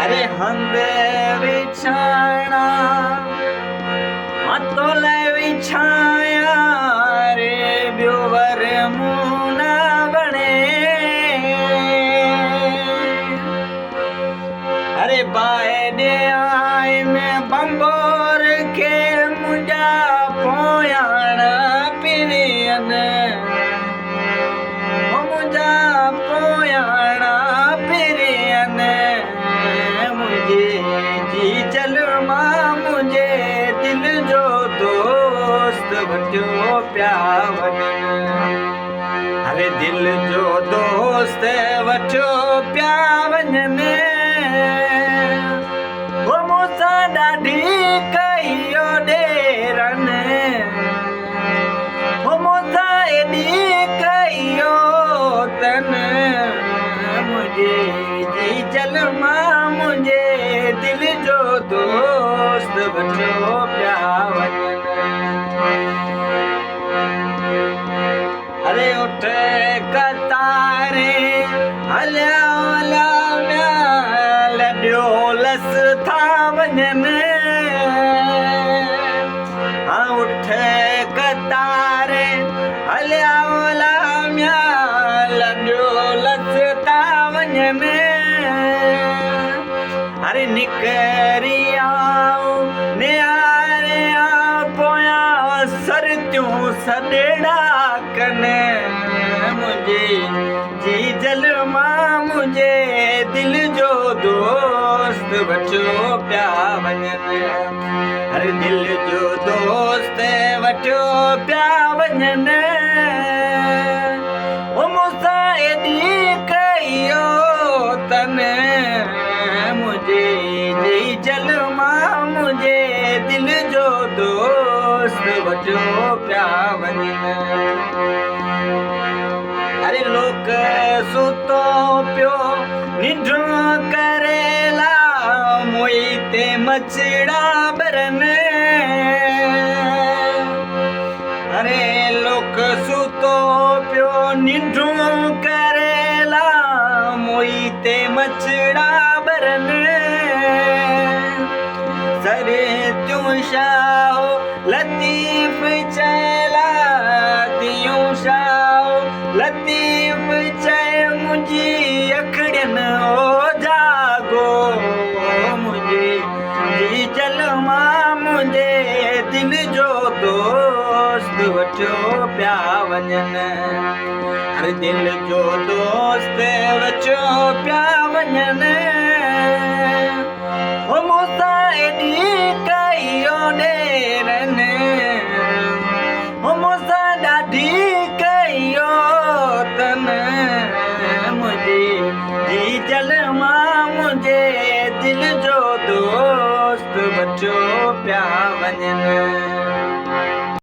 अरे हंद विछाणा मतोल विछाया रे ब्योवर मुना बने। अरे बाए आए में बंबोर के मुझा पोयाण पिरियन मुझा पोयाण पिरियन मुझे जी चल मां मुझे दिल जो दोस्त वठो प्या वञनि। अरे दिल जो दोस्त वठो प्या वञनि। वो मूंसां ॾाढी कयो ॾेरन वो मूंसां एॾी कयो तन मुझे जी चल मां मुझे दिल जो दोस्त वठो प्या वञनि। अरे उठ कतारे हलिया हलिया लॾियो लस था वञनि। हाँ उठ कतारे हलिया हलिया लॾियो लस था वञनि। अरे निकरी आओ नियारे पोया सरतियूं सॾेड़ा कने मुझे जी जल मां मुझे दिल जो दोस्त वठो प्या वञनि। अरे दिल जो दोस्त वठो प्या वञनि। वो मूंसां एॾी कयो तन मुझे जी जल मां मुझे दिल जो दोस्त वठो प्या वञनि। अरे लोक सुतो पियो निंड करेला मोई ते मछड़ा बरन। अरे लोक सुतो पियो निंड करेला मोई ते मछड़ा बरन। सरे त्यूं शाहो लतीफ चला तियूं शाहो लतीफ चय मुझी अखड़ियन ओ जागो मुझे जी चल मां मुझे दिल जो दोस्त वठो प्या वञनि। अरे दिल जो दोस्त वठो प्या वञनि। वो मूंसां एॾी कयो ॾेरन वो मूंसां ॾाढी कयो तन मुझे जी चल मां मुझे दिल जो दोस्त वठो प्या वञनि।